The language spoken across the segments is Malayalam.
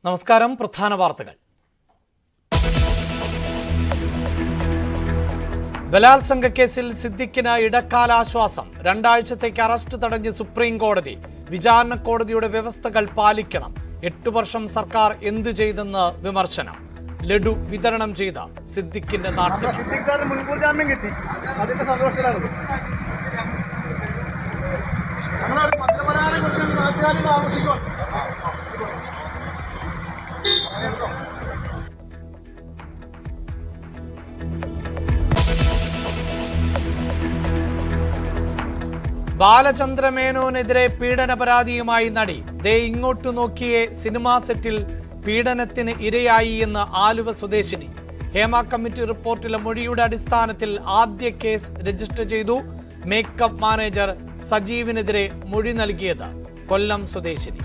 നമസ്കാരം. പ്രധാന വാർത്തകൾ. ബലാത്സംഗ കേസിൽ സിദ്ദിഖിന് ഇടക്കാലാശ്വാസം. 2 ആഴ്ചത്തേക്ക് അറസ്റ്റ് തടഞ്ഞ് സുപ്രീം കോടതി. വിചാരണ കോടതിയുടെ വ്യവസ്ഥകൾ പാലിക്കണം. 8 വർഷം സർക്കാർ എന്തു ചെയ്തെന്ന് വിമർശനം. ലഡു വിതരണം ചെയ്ത സിദ്ദിഖിന്റെ നാട്ടിൽ ബാലചന്ദ്രമേനോനെതിരെ പീഡന പരാതിയുമായി നടി. ദേ ഇങ്ങോട്ടു നോക്കിയേ സിനിമാ സെറ്റിൽ പീഡനത്തിന് ഇരയായി എന്ന് ആലുവ സ്വദേശിനി. ഹേമ കമ്മിറ്റി റിപ്പോർട്ടിലെ മൊഴിയുടെ അടിസ്ഥാനത്തിൽ ആദ്യ കേസ് രജിസ്റ്റർ ചെയ്തു. മേക്കപ്പ് മാനേജർ സജീവിനെതിരെ മൊഴി നൽകിയത് കൊല്ലം സ്വദേശിനി.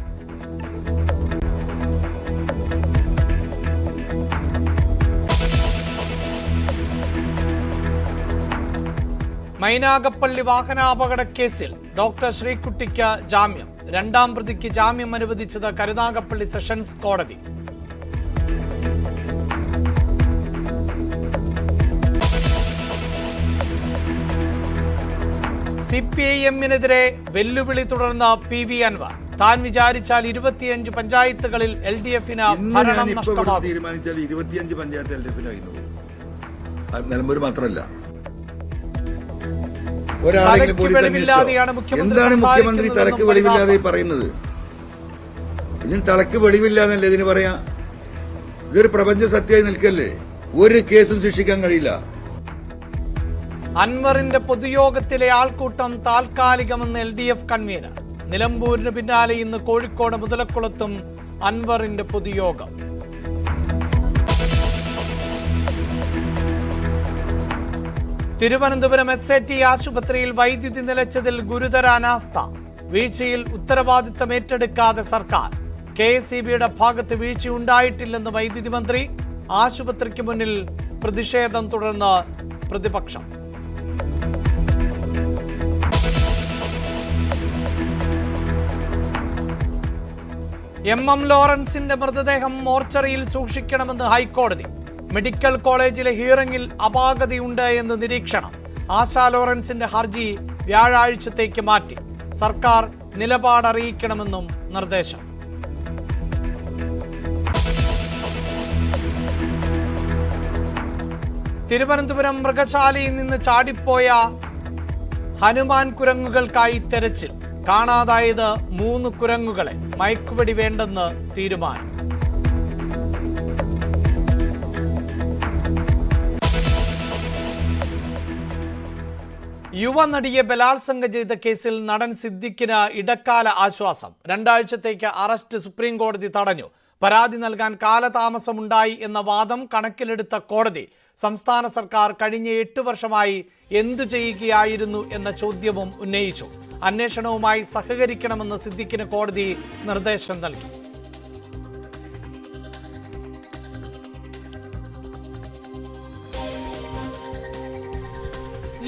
മൈനാഗപ്പള്ളി വാഹനാപകട കേസിൽ ഡോക്ടർ ശ്രീകുട്ടിക്ക് ജാമ്യം. 2ാം പ്രതിക്ക് ജാമ്യം അനുവദിച്ചത് കരുനാഗപ്പള്ളി സെഷൻസ് കോടതി. CPIM-നെതിരെ വെല്ലുവിളി തുടർന്ന് PV അൻവർ. താൻ വിചാരിച്ചാൽ 25 പഞ്ചായത്തുകളിൽ LDF-ന് ഭരണം നഷ്ടമാകും. തീരുമാനിച്ചാൽ 25 പഞ്ചായത്ത് LDF-നായിരുന്നു. നിലമ്പൂർ മാത്രമല്ല. എന്താണ് മുഖ്യമന്ത്രി തലക്ക് വെളിവില്ലാതെ പറയുന്നത്? ഇതിന് തലക്ക് വെളിവില്ലാന്നല്ലേ ഇതിന് പറയാ? ഇതൊരു പ്രപഞ്ച സത്യമായി നിൽക്കല്ലേ? ഒരു കേസും ശിക്ഷിക്കാൻ കഴിയില്ല. അൻവറിന്റെ പൊതുയോഗത്തിലെ ആൾക്കൂട്ടം താൽക്കാലികമെന്ന് LDF കൺവീനർ. നിലമ്പൂരിന് പിന്നാലെ ഇന്ന് കോഴിക്കോട് മുതലക്കുളത്തും അൻവറിന്റെ പൊതുയോഗം. തിരുവനന്തപുരം SAT ആശുപത്രിയിൽ വൈദ്യുതി നിലച്ചതിൽ ഗുരുതര അനാസ്ഥ. വീഴ്ചയിൽ ഉത്തരവാദിത്തം ഏറ്റെടുക്കാതെ സർക്കാർ. KSEB-യുടെ ഭാഗത്ത് വീഴ്ചയുണ്ടായിട്ടില്ലെന്ന് വൈദ്യുതി മന്ത്രി. ആശുപത്രിക്ക് മുന്നിൽ പ്രതിഷേധം തുടർന്ന് പ്രതിപക്ഷം. MM ലോറൻസിന്റെ മൃതദേഹം മോർച്ചറിയിൽ സൂക്ഷിക്കണമെന്ന് ഹൈക്കോടതി. മെഡിക്കൽ കോളേജിലെ ഹിയറിംഗിൽ അപാകതയുണ്ട് എന്ന് നിരീക്ഷണം. ആശാ ലോറൻസിന്റെ ഹർജി വ്യാഴാഴ്ചത്തേക്ക് മാറ്റി. സർക്കാർ നിലപാടറിയിക്കണമെന്നും നിർദ്ദേശം. തിരുവനന്തപുരം മൃഗശാലയിൽ നിന്ന് ചാടിപ്പോയ ഹനുമാൻ കുരങ്ങുകൾക്കായി തെരച്ചിൽ. കാണാതായത് 3 കുരങ്ങുകളെ. മയക്കുവെടി വേണ്ടെന്ന് തീരുമാനം. യുവനടിയെ ബലാത്സംഗം ചെയ്ത കേസിൽ നടൻ സിദ്ദിഖിന് ഇടക്കാല ആശ്വാസം. 2 ആഴ്ചത്തേക്ക് അറസ്റ്റ് സുപ്രീം കോടതി തടഞ്ഞു. പരാതി നൽകാൻ കാലതാമസമുണ്ടായി എന്ന വാദം കണക്കിലെടുത്ത കോടതി സംസ്ഥാന സർക്കാർ കഴിഞ്ഞ 8 വർഷമായി എന്തു ചെയ്യുകയായിരുന്നു എന്ന ചോദ്യവും ഉന്നയിച്ചു. അന്വേഷണവുമായി സഹകരിക്കണമെന്ന് സിദ്ദിഖിന് കോടതി നിർദ്ദേശം നൽകി.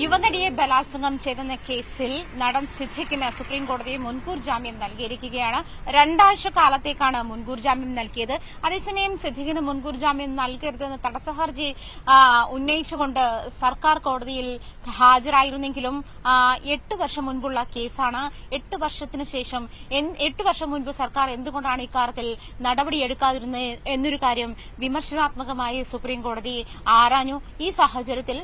യുവനടിയെ ബലാത്സംഗം ചെയ്തെന്ന കേസിൽ നടൻ സിദ്ദിഖിന് സുപ്രീം കോടതി മുൻകൂർ ജാമ്യം നൽകിയിരിക്കുകയാണ്. 2 ആഴ്ച കാലത്തേക്കാണ് മുൻകൂർ ജാമ്യം നൽകിയത്. അതേസമയം സിദ്ദിഖിന് മുൻകൂർ ജാമ്യം നൽകരുതെന്ന് തടസ്സ ഹർജി ഉന്നയിച്ചുകൊണ്ട് സർക്കാർ കോടതിയിൽ ഹാജരായിരുന്നെങ്കിലും 8 വർഷം മുൻപുള്ള കേസാണ്. 8 വർഷത്തിന് ശേഷം 8 വർഷം മുൻപ് സർക്കാർ എന്തുകൊണ്ടാണ് ഇക്കാര്യത്തിൽ നടപടിയെടുക്കാതിരുന്നത് എന്നൊരു കാര്യം വിമർശനാത്മകമായി സുപ്രീം കോടതി ആരാഞ്ഞു. ഈ സാഹചര്യത്തിൽ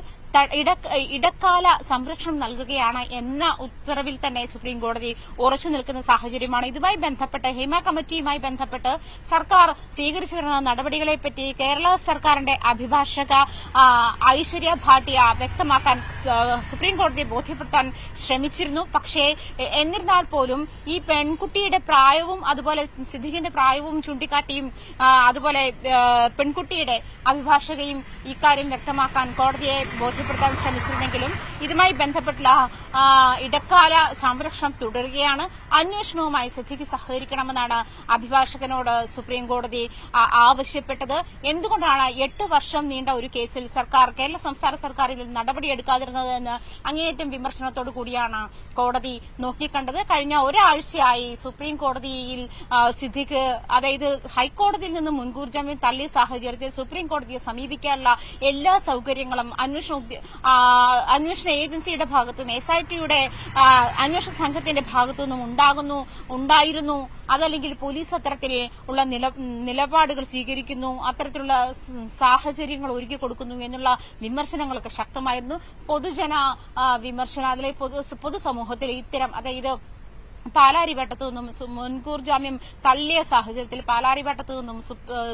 ഇടക്കാല സംരക്ഷണം നൽകുകയാണ് എന്ന ഉത്തരവിൽ തന്നെ സുപ്രീം കോടതി ഉറച്ചു നിൽക്കുന്ന സാഹചര്യമാണ്. ഇതുമായി ബന്ധപ്പെട്ട് ഹേമ കമ്മിറ്റിയുമായി ബന്ധപ്പെട്ട് സർക്കാർ സ്വീകരിച്ചു വരുന്ന നടപടികളെപ്പറ്റി കേരള സർക്കാരിന്റെ അഭിഭാഷക ഐശ്വര്യ ഭാട്ടിയ വ്യക്തമാക്കാൻ സുപ്രീം കോടതിയെ ബോധ്യപ്പെടുത്താൻ ശ്രമിച്ചിരുന്നു. പക്ഷേ എന്നിരുന്നാൽ പോലും ഈ പെൺകുട്ടിയുടെ പ്രായവും അതുപോലെ സിദ്ദിഖിന്റെ പ്രായവും ചൂണ്ടിക്കാട്ടിയും അതുപോലെ പെൺകുട്ടിയുടെ അഭിഭാഷകയും ഇക്കാര്യം വ്യക്തമാക്കാൻ കോടതിയെ ബോധ്യപ്പെടുത്തി ബോധ്യപ്പെടുത്താൻ ശ്രമിച്ചിരുന്നെങ്കിലും ഇതുമായി ബന്ധപ്പെട്ടുള്ള ഇടക്കാല സംരക്ഷണം തുടരുകയാണ്. അന്വേഷണവുമായി സിദ്ദിഖ് സഹകരിക്കണമെന്നാണ് അഭിഭാഷകനോട് സുപ്രീം കോടതി ആവശ്യപ്പെട്ടത്. എന്തുകൊണ്ടാണ് 8 വർഷം നീണ്ട ഒരു കേസിൽ കേരള സംസ്ഥാന സർക്കാർ ഇതിൽ നടപടിയെടുക്കാതിരുന്നത് എന്ന് അങ്ങേയറ്റം വിമർശനത്തോടു കൂടിയാണ് കോടതി നോക്കിക്കണ്ടത്. കഴിഞ്ഞ ഒരാഴ്ചയായി സുപ്രീം കോടതിയിൽ സിദ്ദിഖ്, അതായത് ഹൈക്കോടതിയിൽ നിന്ന് മുൻകൂർ ജാമ്യം തള്ളിയ സാഹചര്യത്തിൽ സുപ്രീം കോടതിയെ സമീപിക്കാനുള്ള എല്ലാ സൌകര്യങ്ങളും അന്വേഷണ ഏജൻസിയുടെ ഭാഗത്തുനിന്ന് SITയുടെ അന്വേഷണ സംഘത്തിന്റെ ഭാഗത്തുനിന്നും ഉണ്ടായിരുന്നു. അതല്ലെങ്കിൽ പോലീസ് അത്തരത്തിൽ ഉള്ള നിലപാടുകൾ സ്വീകരിക്കുന്നു, അത്തരത്തിലുള്ള സാഹചര്യങ്ങൾ ഒരുക്കി കൊടുക്കുന്നു എന്നുള്ള വിമർശനങ്ങളൊക്കെ ശക്തമായിരുന്നു. പൊതുജന വിമർശനം, അതിലെ പൊതുസമൂഹത്തിൽ ഇത്തരം, അതായത് പാലാരിവട്ടത്തു നിന്നും മുൻകൂർ ജാമ്യം തള്ളിയ സാഹചര്യത്തിൽ പാലാരിവട്ടത്തു നിന്നും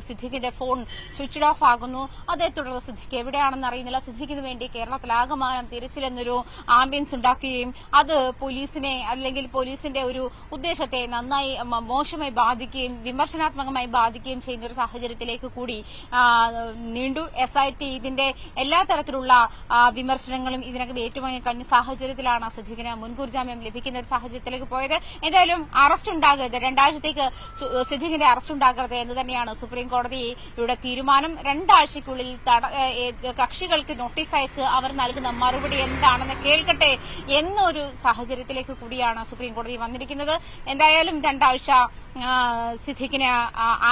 സിദ്ദിഖിന്റെ ഫോൺ സ്വിച്ച് ഓഫ് ആകുന്നു. അതേ തുടർന്ന് സിദ്ദിഖ് എവിടെയാണെന്ന് അറിയുന്നില്ല. സിദ്ദിഖിന് വേണ്ടി കേരളത്തിലാകമാനം തിരച്ചിലെന്നൊരു ആംബിയൻസ് ഉണ്ടാക്കുകയും അത് പോലീസിനെ, അല്ലെങ്കിൽ പോലീസിന്റെ ഒരു ഉദ്ദേശത്തെ നന്നായി മോശമായി ബാധിക്കുകയും വിമർശനാത്മകമായി ബാധിക്കുകയും ചെയ്യുന്ന ഒരു സാഹചര്യത്തിലേക്ക് കൂടി നീണ്ടു. SIT ഇതിന്റെ എല്ലാ തരത്തിലുള്ള വിമർശനങ്ങളും ഇതിനകം ഏറ്റുവാങ്ങി കഴിഞ്ഞ സാഹചര്യത്തിലാണ് സിദ്ദിഖിന് മുൻകൂർ ജാമ്യം ലഭിക്കുന്ന ഒരു സാഹചര്യത്തിലേക്ക് പോയത്. എന്തായാലും അറസ്റ്റ് ഉണ്ടാകരുത്, 2 ആഴ്ചത്തേക്ക് സിദ്ദിഖിന്റെ അറസ്റ്റ് ഉണ്ടാകരുത് എന്ന് തന്നെയാണ് സുപ്രീം കോടതിയുടെ തീരുമാനം. 2 ആഴ്ചയ്ക്കുള്ളിൽ കക്ഷികൾക്ക് നോട്ടീസ് അയച്ച് അവർ നൽകുന്ന മറുപടി എന്താണെന്ന് കേൾക്കട്ടെ എന്നൊരു സാഹചര്യത്തിലേക്ക് കൂടിയാണ് സുപ്രീം കോടതി വന്നിരിക്കുന്നത്. എന്തായാലും 2 ആഴ്ച സിദ്ദിഖിന്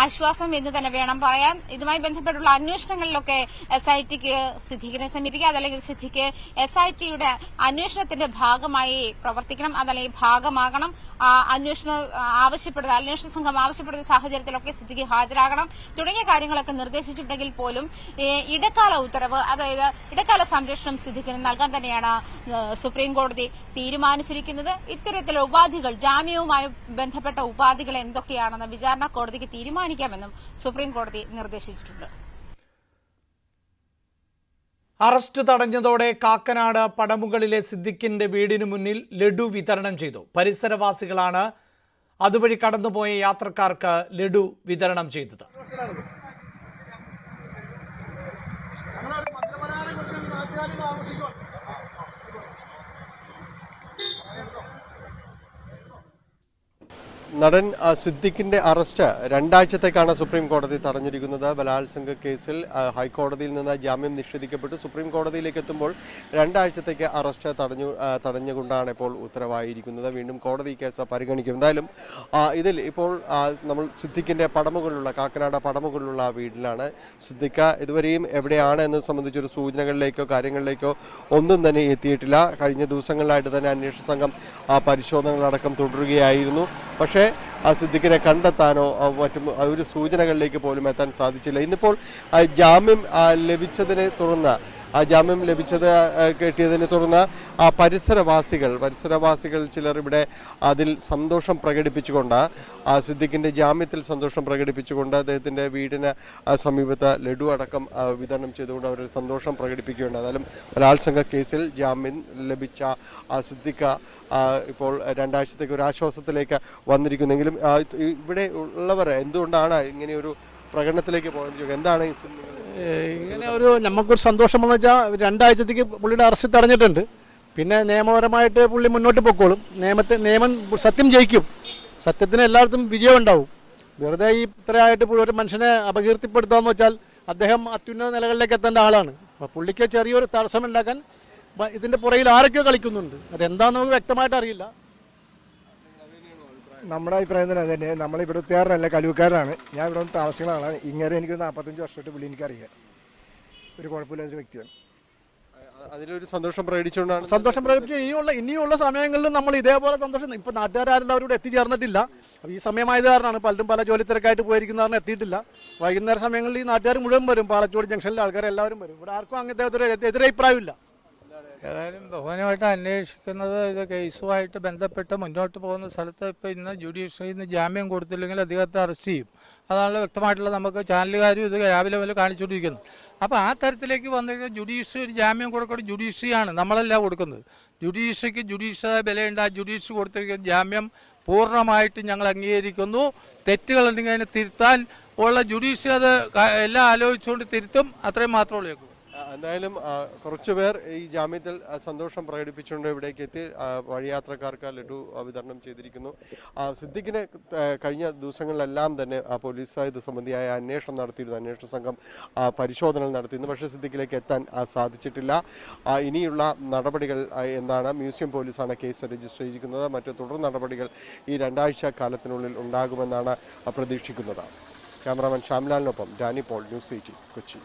ആശ്വാസം എന്ന് തന്നെ വേണം പറയാൻ. ഇതുമായി ബന്ധപ്പെട്ടുള്ള അന്വേഷണങ്ങളിലൊക്കെ SITക്ക് സിദ്ദിഖിനെ സമീപിക്കുക, അതല്ലെങ്കിൽ സിദ്ദിഖ് SITയുടെ അന്വേഷണത്തിന്റെ ഭാഗമായി പ്രവർത്തിക്കണം, അതല്ലെങ്കിൽ ഭാഗമാകണം. അന്വേഷണ സംഘം ആവശ്യപ്പെടുന്ന സാഹചര്യത്തിലൊക്കെ സിദ്ദിഖ് ഹാജരാകണം തുടങ്ങിയ കാര്യങ്ങളൊക്കെ നിർദ്ദേശിച്ചിട്ടുണ്ടെങ്കിൽ പോലും ഇടക്കാല ഉത്തരവ്, അതായത് ഇടക്കാല സംരക്ഷണം സിദ്ദിഖിന് നൽകാൻ തന്നെയാണ് സുപ്രീം കോടതി തീരുമാനിച്ചിരിക്കുന്നത്. ഇത്തരത്തിലുള്ള ഉപാധികൾ, ജാമ്യവുമായി ബന്ധപ്പെട്ട ഉപാധികൾ എന്തൊക്കെയാണെന്ന് വിചാരണ കോടതിക്ക് തീരുമാനിക്കാമെന്നും സുപ്രീം കോടതി നിർദ്ദേശിച്ചിട്ടുണ്ട്. അറസ്റ്റ് തടഞ്ഞതോടെ കാക്കനാട് പടമുകളിലെ സിദ്ദിഖിന്റെ വീടിനു മുന്നിൽ ലഡു വിതരണം ചെയ്തു. പരിസരവാസികളാണ് അതുവഴി കടന്നുപോയ യാത്രക്കാർക്ക് ലഡു വിതരണം ചെയ്തത്. നടൻ സിദ്ദിഖിന്റെ അറസ്റ്റ് 2 ആഴ്ചത്തേക്കാണ് സുപ്രീം കോടതി തടഞ്ഞിരിക്കുന്നത്. ബലാത്സംഗ കേസിൽ ഹൈക്കോടതിയിൽ നിന്ന് ജാമ്യം നിഷേധിക്കപ്പെട്ടു. സുപ്രീം കോടതിയിലേക്ക് എത്തുമ്പോൾ 2 ആഴ്ചത്തേക്ക് അറസ്റ്റ് തടഞ്ഞുകൊണ്ടാണ് ഇപ്പോൾ ഉത്തരവായിരിക്കുന്നത്. വീണ്ടും കോടതി കേസ് പരിഗണിക്കും. എന്തായാലും ഇതിൽ ഇപ്പോൾ നമ്മൾ സിദ്ദിഖിന്റെ കാക്കനാട് പടമുകളിലുള്ള വീട്ടിലാണ്. സിദ്ദിഖ് ഇതുവരെയും എവിടെയാണ് എന്നത് സംബന്ധിച്ചൊരു സൂചനകളിലേക്കോ കാര്യങ്ങളിലേക്കോ ഒന്നും തന്നെ എത്തിയിട്ടില്ല. കഴിഞ്ഞ ദിവസങ്ങളിലായിട്ട് തന്നെ അന്വേഷണ സംഘം പരിശോധനകളടക്കം തുടരുകയായിരുന്നു. പക്ഷേ സിദ്ദിഖിനെ കണ്ടെത്താനോ മറ്റും ഒരു സൂചനകളിലേക്ക് പോലും എത്താൻ സാധിച്ചില്ല. ഇന്നിപ്പോൾ ജാമ്യം കിട്ടിയതിനെ തുടർന്ന് പരിസരവാസികൾ ചിലർ ഇവിടെ അതിൽ സന്തോഷം പ്രകടിപ്പിച്ചുകൊണ്ട് സിദ്ദിഖിന്റെ ജാമ്യത്തിൽ സന്തോഷം പ്രകടിപ്പിച്ചുകൊണ്ട് അദ്ദേഹത്തിന്റെ വീടിന് സമീപത്ത് ലഡു അടക്കം വിതരണം ചെയ്തുകൊണ്ട് അവർ സന്തോഷം പ്രകടിപ്പിക്കുകയുണ്ട്. എന്നാലും ബലാത്സംഗ കേസിൽ ജാമ്യം ലഭിച്ച സിദ്ദിഖ് ഇപ്പോൾ 2 ആഴ്ചത്തേക്ക് ഒരു ആശ്വാസത്തിലേക്ക് വന്നിരിക്കുന്നെങ്കിലും ഇവിടെ ഉള്ളവർ എന്തുകൊണ്ടാണ് ഇങ്ങനെയൊരു പ്രകടനത്തിലേക്ക് പോകുന്നത്? എന്താണ് ഇങ്ങനെ നമുക്കൊരു സന്തോഷമെന്ന് വെച്ചാൽ 2 ആഴ്ചത്തേക്ക് പുള്ളിയുടെ അറസ്റ്റ് തടഞ്ഞിട്ടുണ്ട്. പിന്നെ നിയമപരമായിട്ട് പുള്ളി മുന്നോട്ട് പൊക്കോളും. നിയമം സത്യം ജയിക്കും. സത്യത്തിന് എല്ലായിടത്തും വിജയം ഉണ്ടാവും. വെറുതെ ഇത്രയായിട്ട് ഒരു മനുഷ്യനെ അപകീർത്തിപ്പെടുത്താന്ന് വെച്ചാൽ അദ്ദേഹം അത്യുന്നത നിലകളിലേക്ക് എത്തേണ്ട ആളാണ്. അപ്പോൾ പുള്ളിക്ക് ചെറിയൊരു തടസ്സമുണ്ടാക്കാൻ ഇതിന്റെ പുറകിൽ ആരൊക്കെയോ കളിക്കുന്നുണ്ട്. അതെന്താണെന്ന് നമുക്ക് വ്യക്തമായിട്ട് അറിയില്ല. നമ്മുടെ അഭിപ്രായം തന്നെ അതന്നെ. നമ്മളിവിടുത്തുകാരനല്ല, കലൂക്കാരനാണ്. ഞാൻ ഇവിടെ താമസിക്കുന്ന ആളാണ്. ഇങ്ങനെ എനിക്ക് 45 വർഷമായിട്ട് പുള്ളി എനിക്കറിയാം. ഒരു കുഴപ്പമില്ലാത്തൊരു വ്യക്തിയാണ്. അതിലൊരു സന്തോഷം പ്രകടിപ്പിച്ചുകൊണ്ടാണ് ഇനിയുള്ള സമയങ്ങളിലും നമ്മൾ ഇതേപോലെ സന്തോഷം. ഇപ്പൊ നാട്ടുകാരും അവരോട് എത്തിച്ചേർന്നിട്ടില്ല. ഈ സമയമായത് കാരണമാണ് പലരും പല ജോലി തിരക്കായിട്ട് പോയിരിക്കുന്ന കാരണം എത്തിയിട്ടില്ല. വൈകുന്നേര സമയങ്ങളിൽ ഈ നാട്ടുകാർ മുഴുവൻ വരും. പാലച്ചോട് ജംഗ്ഷനിലെ ആൾക്കാർ എല്ലാവരും വരും. ഇവിടെ ആർക്കും അങ്ങനത്തെ എതിരഭിപ്രായമില്ല. ഏതായാലും ബഹുമാനമായിട്ട് അന്വേഷിക്കുന്നത് ഇത് കേസുമായിട്ട് ബന്ധപ്പെട്ട് മുന്നോട്ട് പോകുന്ന സ്ഥലത്ത് ഇപ്പോൾ ഇന്ന് ജുഡീഷ്യറിയിൽ നിന്ന് ജാമ്യം കൊടുത്തില്ലെങ്കിൽ അദ്ദേഹത്തെ അറസ്റ്റ് ചെയ്യും. അതാണല്ലോ വ്യക്തമായിട്ടുള്ള നമുക്ക് ചാനലുകാരും ഇത് രാവിലെ മുതൽ കാണിച്ചുകൊണ്ടിരിക്കുന്നു. അപ്പോൾ ആ തരത്തിലേക്ക് വന്നിട്ട് ജുഡീഷ്യറി ഒരു ജാമ്യം കൊടുക്കുന്നത് ജുഡീഷ്യറിയാണ്, നമ്മളല്ല കൊടുക്കുന്നത്. ജുഡീഷ്യറിക്ക് ജുഡീഷ്യറി വിലയുണ്ട്. ആ ജുഡീഷ്യറി കൊടുത്തിരിക്കുന്ന ജാമ്യം പൂർണ്ണമായിട്ട് ഞങ്ങൾ അംഗീകരിക്കുന്നു. തെറ്റുകളുണ്ടെങ്കിൽ അതിനെ തിരുത്താൻ ഉള്ള ജുഡീഷ്യറി അത് എല്ലാം ആലോചിച്ചുകൊണ്ട് തിരുത്തും. അത്രയും മാത്രമേ ഉള്ളൂ. എന്തായാലും കുറച്ചുപേർ ഈ ജാമ്യത്തിൽ സന്തോഷം പ്രകടിപ്പിച്ചുകൊണ്ട് ഇവിടേക്ക് എത്തി വഴിയാത്രക്കാർക്ക് ലഡു വിതരണം ചെയ്തിരിക്കുന്നു. സിദ്ദിഖിനെ കഴിഞ്ഞ ദിവസങ്ങളിലെല്ലാം തന്നെ പോലീസ് ഇത് സംബന്ധിയായ അന്വേഷണം നടത്തിയിരുന്നു. അന്വേഷണ സംഘം പരിശോധനകൾ നടത്തിയിരുന്നു. പക്ഷേ സിദ്ദിഖിലേക്ക് എത്താൻ സാധിച്ചിട്ടില്ല. ഇനിയുള്ള നടപടികൾ എന്താണ്? മ്യൂസിയം പോലീസാണ് കേസ് രജിസ്റ്റർ ചെയ്തിരിക്കുന്നത്. മറ്റ് തുടർ നടപടികൾ ഈ 2 ആഴ്ച കാലത്തിനുള്ളിൽ ഉണ്ടാകുമെന്നാണ് പ്രതീക്ഷിക്കുന്നത്. ക്യാമറാമാൻ ശ്യാംലാലിനൊപ്പം ഡാനി പോൾ, ന്യൂസ് 18 കൊച്ചി.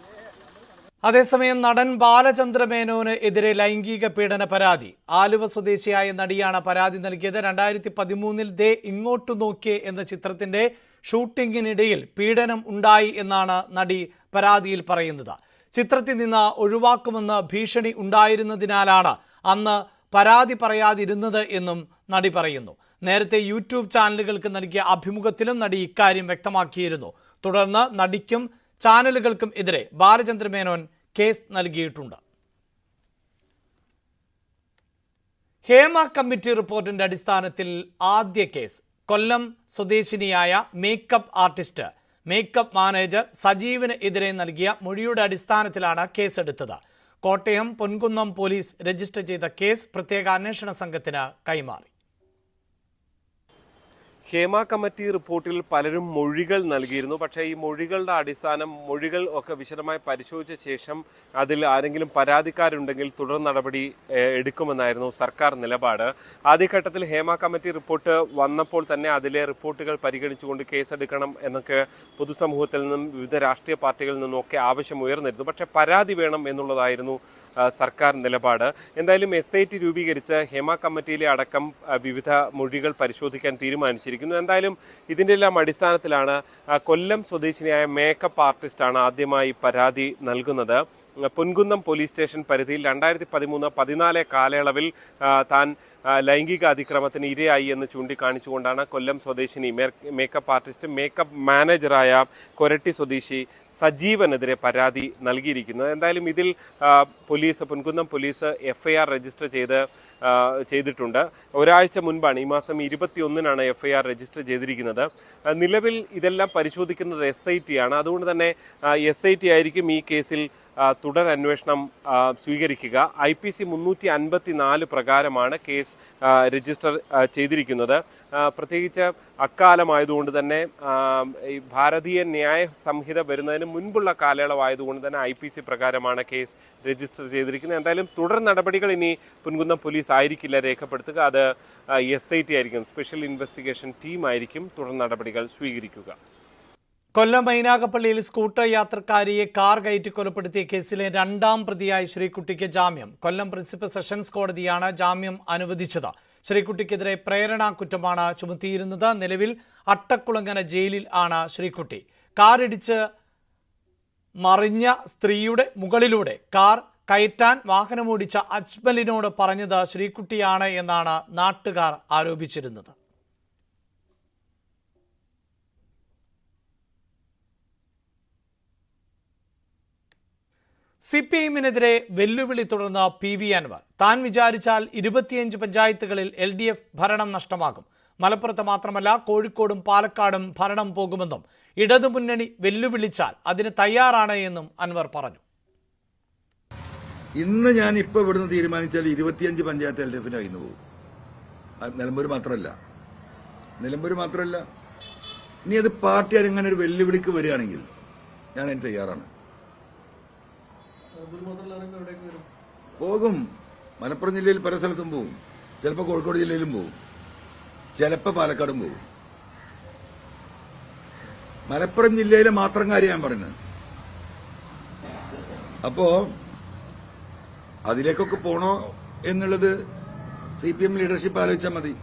അതേസമയം നടൻ ബാലചന്ദ്രമേനോന് എതിരെ ലൈംഗിക പീഡന പരാതി. ആലുവ സ്വദേശിയായ നടിയാണ് പരാതി നൽകിയത്. 2013 ദേ ഇങ്ങോട്ടു നോക്കിയേ എന്ന ചിത്രത്തിന്റെ ഷൂട്ടിങ്ങിനിടയിൽ പീഡനം ഉണ്ടായി എന്നാണ് നടി പരാതിയിൽ പറയുന്നത്. ചിത്രത്തിൽ നിന്ന് ഒഴിവാക്കുമെന്ന് ഭീഷണി ഉണ്ടായിരുന്നതിനാലാണ് അന്ന് പരാതി പറയാതിരുന്നത് എന്നും നടി പറയുന്നു. നേരത്തെ യൂട്യൂബ് ചാനലുകൾക്ക് നൽകിയ അഭിമുഖത്തിലും നടി ഇക്കാര്യം വ്യക്തമാക്കിയിരുന്നു. തുടർന്ന് നടിക്കും ചാനലുകൾക്കും എതിരെ ബാലചന്ദ്രമേനോൻ കേസ് നൽകിയിട്ടുണ്ട്. ഹേമ കമ്മിറ്റി റിപ്പോർട്ടിന്റെ അടിസ്ഥാനത്തിൽ ആദ്യ കേസ്. കൊല്ലം സ്വദേശിനിയായ മേക്കപ്പ് ആർട്ടിസ്റ്റ്, മേക്കപ്പ് മാനേജർ സജീവിന് എതിരെ നൽകിയ മൊഴിയുടെ അടിസ്ഥാനത്തിലാണ് കേസെടുത്തത്. കോട്ടയം പൊൻകുന്നം പോലീസ് രജിസ്റ്റർ ചെയ്ത കേസ് പ്രത്യേക അന്വേഷണ സംഘത്തിന് കൈമാറി. ഹേമ കമ്മിറ്റി റിപ്പോർട്ടിൽ പലരും മൊഴികൾ നൽകിയിരുന്നു. പക്ഷേ ഈ മൊഴികളുടെ അടിസ്ഥാനം മൊഴികൾ ഒക്കെ വിശദമായി പരിശോധിച്ച ശേഷം അതിൽ ആരെങ്കിലും പരാതിക്കാരുണ്ടെങ്കിൽ തുടർ നടപടി എടുക്കുമെന്നായിരുന്നു സർക്കാർ നിലപാട്. ആദ്യഘട്ടത്തിൽ ഹേമ കമ്മിറ്റി റിപ്പോർട്ട് വന്നപ്പോൾ തന്നെ അതിലെ റിപ്പോർട്ടുകൾ പരിഗണിച്ചുകൊണ്ട് കേസെടുക്കണം എന്നൊക്കെ പൊതുസമൂഹത്തിൽ നിന്നും വിവിധ രാഷ്ട്രീയ പാർട്ടികളിൽ നിന്നുമൊക്കെ ആവശ്യമുയർന്നിരുന്നു. പക്ഷേ പരാതി വേണം എന്നുള്ളതായിരുന്നു സർക്കാർ നിലപാട്. എന്തായാലും SIT രൂപീകരിച്ച് ഹേമ കമ്മിറ്റിയിലെ അടക്കം വിവിധ മൊഴികൾ പരിശോധിക്കാൻ തീരുമാനിച്ചിരിക്കുന്നു. എന്തായാലും ഇതിൻ്റെ എല്ലാം അടിസ്ഥാനത്തിലാണ് കൊല്ലം സ്വദേശിനിയായ മേക്കപ്പ് ആർട്ടിസ്റ്റാണ് ആദ്യമായി പരാതി നൽകുന്നത്. പൊൻകുന്നം പോലീസ് സ്റ്റേഷൻ പരിധിയിൽ 2013-14 കാലയളവിൽ താൻ ലൈംഗിക അതിക്രമത്തിന് ഇരയായി എന്ന് ചൂണ്ടിക്കാണിച്ചുകൊണ്ടാണ് കൊല്ലം സ്വദേശിനി മേക്കപ്പ് ആർട്ടിസ്റ്റ്, മേക്കപ്പ് മാനേജറായ കൊരട്ടി സ്വദേശി സജീവനെതിരെ പരാതി നൽകിയിരിക്കുന്നത്. എന്തായാലും ഇതിൽ പൊൻകുന്നം പോലീസ് FIR രജിസ്റ്റർ ചെയ്തിട്ടുണ്ട്. ഒരാഴ്ച മുൻപാണ്, ഈ മാസം 21-നാണ് FIR രജിസ്റ്റർ ചെയ്തിരിക്കുന്നത്. നിലവിൽ ഇതെല്ലാം പരിശോധിക്കുന്നത് SIT ആണ്. അതുകൊണ്ട് തന്നെ SIT ആയിരിക്കും ഈ കേസിൽ തുടരന്വേഷണം സ്വീകരിക്കുക. IPC 354 പ്രകാരമാണ് കേസ് രജിസ്റ്റർ ചെയ്തിരിക്കുന്നത്. പ്രത്യേകിച്ച് അക്കാലമായതുകൊണ്ട് തന്നെ ഈ ഭാരതീയ ന്യായ സംഹിത വരുന്നതിന് മുൻപുള്ള കാലയളവായതുകൊണ്ട് തന്നെ IPC പ്രകാരമാണ് കേസ് രജിസ്റ്റർ ചെയ്തിരിക്കുന്നത്. എന്തായാലും തുടർ നടപടികൾ ഇനി പൊൻകുന്നം പോലീസ് ആയിരിക്കില്ല രേഖപ്പെടുത്തുക, അത് SIT ആയിരിക്കും, സ്പെഷ്യൽ ഇൻവെസ്റ്റിഗേഷൻ ടീം ആയിരിക്കും തുടർ നടപടികൾ സ്വീകരിക്കുക. കൊല്ലം മൈനാഗപ്പള്ളിയിൽ സ്കൂട്ടർ യാത്രക്കാരിയെ കാർ കയറ്റി കൊലപ്പെടുത്തിയ കേസിലെ 2ാം പ്രതിയായ ശ്രീകുട്ടിക്ക് ജാമ്യം. കൊല്ലം പ്രിൻസിപ്പൽ സെഷൻസ് കോടതിയാണ് ജാമ്യം അനുവദിച്ചത്. ശ്രീകുട്ടിക്കെതിരെ പ്രേരണാ കുറ്റമാണ് ചുമത്തിയിരുന്നത്. നിലവിൽ അട്ടക്കുളങ്ങര ജയിലിൽ ആണ് ശ്രീകുട്ടി. കാറിടിച്ച് മറിഞ്ഞ സ്ത്രീയുടെ മുകളിലൂടെ കാർ കയറ്റാൻ വാഹനമോടിച്ച അജ്മലിനോട് പറഞ്ഞത് ശ്രീകുട്ടിയാണ് എന്നാണ് നാട്ടുകാർ ആരോപിച്ചിരുന്നത്. CPIഎമ്മിനെതിരെ വെല്ലുവിളി തുടർന്ന് PV അൻവർ. താൻ വിചാരിച്ചാൽ 25 പഞ്ചായത്തുകളിൽ LDF ഭരണം നഷ്ടമാകും. മലപ്പുറത്ത് മാത്രമല്ല കോഴിക്കോടും പാലക്കാടും ഭരണം പോകുമെന്നും ഇടതുമുന്നണി വെല്ലുവിളിച്ചാൽ അതിന് തയ്യാറാണ് എന്നും അൻവർ പറഞ്ഞു. ഇന്ന് ഞാൻ ഇപ്പൊ ഇവിടുന്ന് തീരുമാനിച്ചാൽ 25 പഞ്ചായത്ത് LDFന് കയ്യിൽ പോകും. നിലമ്പൂർ മാത്രമല്ല ഇനി അത് പാർട്ടി അങ്ങനെ ഒരു വെല്ലുവിളിക്ക് വരികയാണെങ്കിൽ ഞാൻ അതിന് തയ്യാറാണ്. പോകും. മലപ്പുറം ജില്ലയിൽ പല സ്ഥലത്തും പോകും. ചിലപ്പോൾ കോഴിക്കോട് ജില്ലയിലും പോകും, ചിലപ്പോൾ പാലക്കാടും പോകും. മലപ്പുറം ജില്ലയിലെ മാത്രം കാര്യം ഞാൻ പറയുന്നത്. അപ്പോ അതിലേക്കൊക്കെ പോണോ എന്നുള്ളത് CPM ലീഡർഷിപ്പ് ആലോചിച്ചാൽ മതി.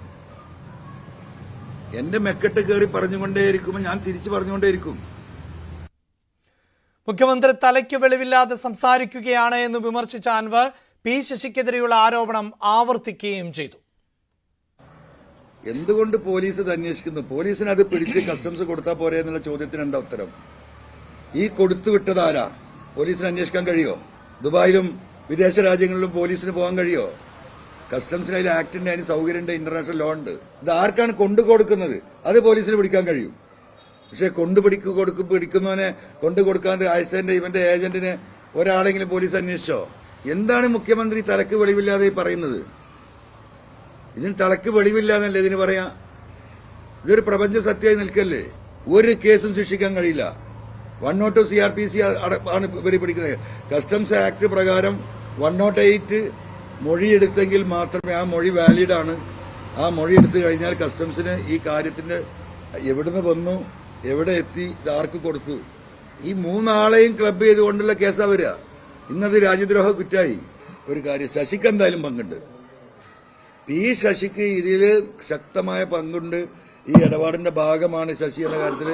എന്റെ മെക്കെട്ട് കയറി പറഞ്ഞുകൊണ്ടേയിരിക്കുമ്പോൾ ഞാൻ തിരിച്ചു പറഞ്ഞുകൊണ്ടേയിരിക്കും. മുഖ്യമന്ത്രി തലയ്ക്ക് വെളിവില്ലാതെ സംസാരിക്കുകയാണ് എന്ന് വിമർശിച്ച അൻവർ P ശശിക്കെതിരെയുള്ള ആരോപണം ആവർത്തിക്കുകയും ചെയ്തു. എന്തുകൊണ്ട് പോലീസ് ഇത് അന്വേഷിക്കുന്നു? പോലീസിന് അത് പിടിച്ച് കസ്റ്റംസ് കൊടുത്താൽ പോരെ എന്നുള്ള ചോദ്യത്തിന് എന്താ ഉത്തരം? ഈ കൊടുത്തുവിട്ടതാരാ? പോലീസിന് അന്വേഷിക്കാൻ കഴിയോ? ദുബായിലും വിദേശ രാജ്യങ്ങളിലും പോലീസിന് പോകാൻ കഴിയോ? കസ്റ്റംസിന് അതിൽ ആക്ടിന്റെ, അതിന് സൗകര്യമുണ്ട്, ഇന്റർനാഷണൽ ലോ ഉണ്ട്. ഇത് ആർക്കാണ് കൊണ്ടു കൊടുക്കുന്നത്? അത് പോലീസിന് പിടിക്കാൻ കഴിയും. പക്ഷെ പിടിക്കുന്നവനെ കൊണ്ടു കൊടുക്കാതെ ISന്റെ ഇവന്റെ ഏജന്റിനെ ഒരാളെങ്കിലും പോലീസ് അന്വേഷിച്ചോ? എന്താണ് മുഖ്യമന്ത്രി തലക്ക് വെളിവില്ലാതെ പറയുന്നത്? ഇതിന് തലക്ക് വെളിവില്ലാന്നല്ലേ ഇതിന് പറയാ? ഇതൊരു പ്രപഞ്ച സത്യമായി നിൽക്കല്ലേ? ഒരു കേസും ശിക്ഷിക്കാൻ കഴിയില്ല. 102 CRPC ആണ് ഇവർ പിടിക്കുന്നത്. കസ്റ്റംസ് ആക്ട് പ്രകാരം 108 മൊഴിയെടുത്തെങ്കിൽ മാത്രമേ ആ മൊഴി വാലിഡ് ആണ്. ആ മൊഴി എടുത്തു കഴിഞ്ഞാൽ കസ്റ്റംസിന് ഈ കാര്യത്തിന്റെ എവിടുന്ന് വന്നു, എവിടെ എത്തി, ഇതാർക്ക് കൊടുത്തു, ഈ 3 ആളെയും ക്ലബ് ചെയ്തുകൊണ്ടുള്ള കേസാ വരിക. ഇന്നത് രാജ്യദ്രോഹ കുറ്റായി. ഒരു കാര്യം, ശശിക്ക് എന്തായാലും പങ്കുണ്ട്. ഈ ശശിക്ക് ഇതിൽ ശക്തമായ പങ്കുണ്ട്. ഈ ഇടപാടിന്റെ ഭാഗമാണ് ശശി എന്ന കാര്യത്തിൽ